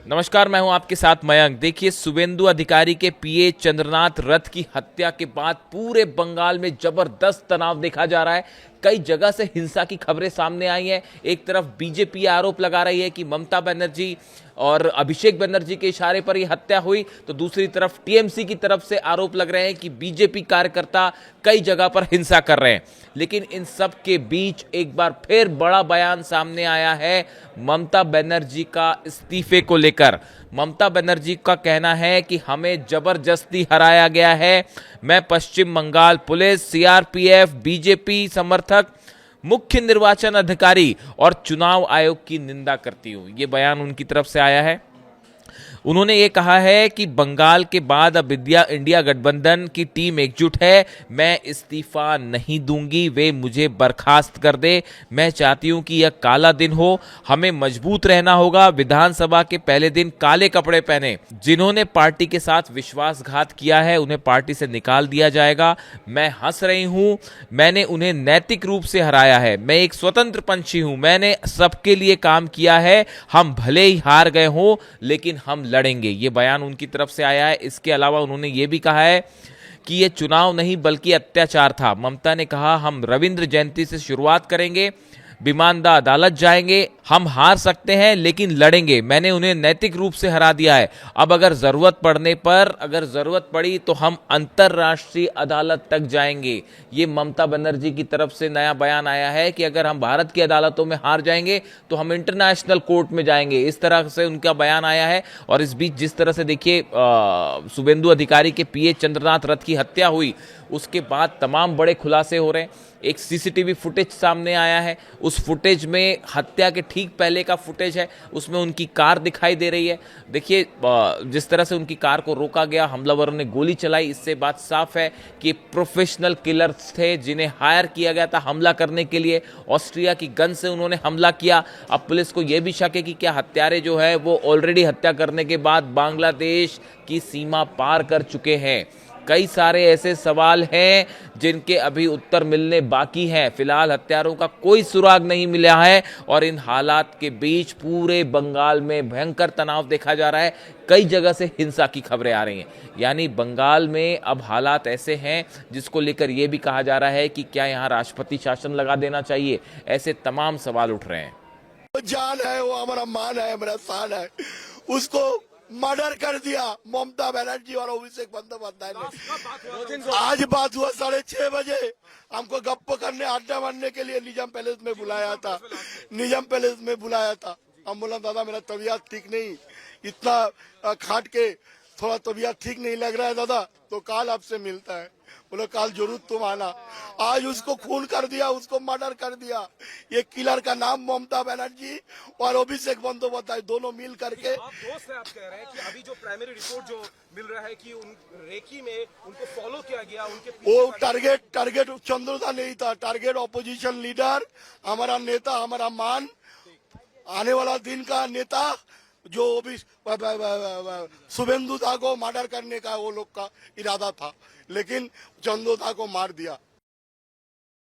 नमस्कार, मैं हूं आपके साथ मयंक। देखिए, शुभेंदु अधिकारी के पीए चंद्रनाथ रथ की हत्या के बाद पूरे बंगाल में जबरदस्त तनाव देखा जा रहा है। कई जगह से हिंसा की खबरें सामने आई हैं। एक तरफ बीजेपी आरोप लगा रही है कि ममता बनर्जी और अभिषेक बनर्जी के इशारे पर यह हत्या हुई, तो दूसरी तरफ टीएमसी की तरफ से आरोप लग रहे हैं कि बीजेपी कार्यकर्ता कई जगह पर हिंसा कर रहे हैं। लेकिन इन सब के बीच एक बार फिर बड़ा बयान सामने आया है ममता बनर्जी का इस्तीफे को लेकर। ममता बनर्जी का कहना है कि हमें जबरदस्ती हराया गया है। मैं पश्चिम बंगाल पुलिस, सीआरपीएफ, बीजेपी समर्थक, मुख्य निर्वाचन अधिकारी और चुनाव आयोग की निंदा करती हूं। यह बयान उनकी तरफ से आया है। उन्होंने ये कहा है कि बंगाल के बाद अब इंडिया गठबंधन की टीम एकजुट है। मैं इस्तीफा नहीं दूंगी, वे मुझे बर्खास्त कर दे। मैं चाहती हूं कि यह काला दिन हो, हमें मजबूत रहना होगा। विधानसभा के पहले दिन काले कपड़े पहने जिन्होंने पार्टी के साथ विश्वासघात किया है उन्हें पार्टी से निकाल दिया जाएगा। मैं हंस रही हूं, मैंने उन्हें नैतिक रूप से हराया है। मैं एक स्वतंत्र पंछी हूं, मैंने सबके लिए काम किया है। हम भले ही हार गए हों लेकिन हम लड़ेंगे। ये बयान उनकी तरफ से आया है। इसके अलावा उन्होंने ये भी कहा है कि ये चुनाव नहीं बल्कि अत्याचार था। ममता ने कहा, हम रविंद्र जयंती से शुरुआत करेंगे, विमानदा अदालत जाएंगे, हम हार सकते हैं लेकिन लड़ेंगे। मैंने उन्हें नैतिक रूप से हरा दिया है। अब अगर जरूरत पड़ी तो हम अंतरराष्ट्रीय अदालत तक जाएंगे। ये ममता बनर्जी की तरफ से नया बयान आया है कि अगर हम भारत की अदालतों में हार जाएंगे तो हम इंटरनेशनल कोर्ट में जाएंगे। इस तरह से उनका बयान आया है। और इस बीच जिस तरह से देखिए शुभेंदु अधिकारी के पीए चंद्रनाथ रथ की हत्या हुई उसके बाद तमाम बड़े खुलासे हो रहे हैं। एक सीसीटीवी फुटेज सामने आया है। उस फुटेज में हत्या के ठीक पहले का फुटेज है, उसमें उनकी कार दिखाई दे रही है। देखिए जिस तरह से उनकी कार को रोका गया, हमलावरों ने गोली चलाई, इससे बात साफ है कि प्रोफेशनल किलर्स थे जिन्हें हायर किया गया था हमला करने के लिए। ऑस्ट्रिया की गन से उन्होंने हमला किया। अब पुलिस को यह भी शक है कि क्या हत्यारे जो है वो ऑलरेडी हत्या करने के बाद बांग्लादेश की सीमा पार कर चुके हैं। कई सारे ऐसे सवाल हैं जिनके अभी उत्तर मिलने बाकी हैं। फिलहाल हत्यारों का कोई सुराग नहीं मिला है और इन हालात के बीच पूरे बंगाल में भयंकर तनाव देखा जा रहा है। कई जगह से हिंसा की खबरें आ रही हैं। यानी बंगाल में अब हालात ऐसे हैं जिसको लेकर यह भी कहा जा रहा है कि क्या यहाँ राष्ट्रपति शासन लगा देना चाहिए। ऐसे तमाम सवाल उठ रहे हैं। वो जान है, वो हमारा मान है, हमारा शान है, उसको मर्डर कर दिया ममता बनर्जी और अभिषेक बंदोपाध्याय ने। आज बात हुआ 6:30 बजे। हमको गप्प करने, अड्डा मारने के लिए निजाम पैलेस में बुलाया था। हम बोला, दादा मेरा तबीयत ठीक नहीं, इतना खाट के थोड़ा तबीयत ठीक नहीं लग रहा है दादा, तो काल आपसे मिलता है। बोले काल जरूर तुम आना। आज उसको खून कर दिया, उसको मर्डर कर दिया। ये किलर का नाम ममता बनर्जी और अभिषेक बंदोपाध्याय दोनों मिल करके। आप दोस्त हैं, आप कह रहे हैं कि अभी जो प्राइमरी रिपोर्ट जो मिल रहा है कि उन रेकी में उनको फॉलो किया गया, उनके वो टारगेट चंद्रदा नहीं था, टारगेट ऑपोजिशन लीडर, हमारा नेता, हमारा मान, आने वाला दिन का नेता जो भी शुभेंदु दा को मर्डर करने का वो लोग का इरादा था, लेकिन चंद्रदा को मार दिया।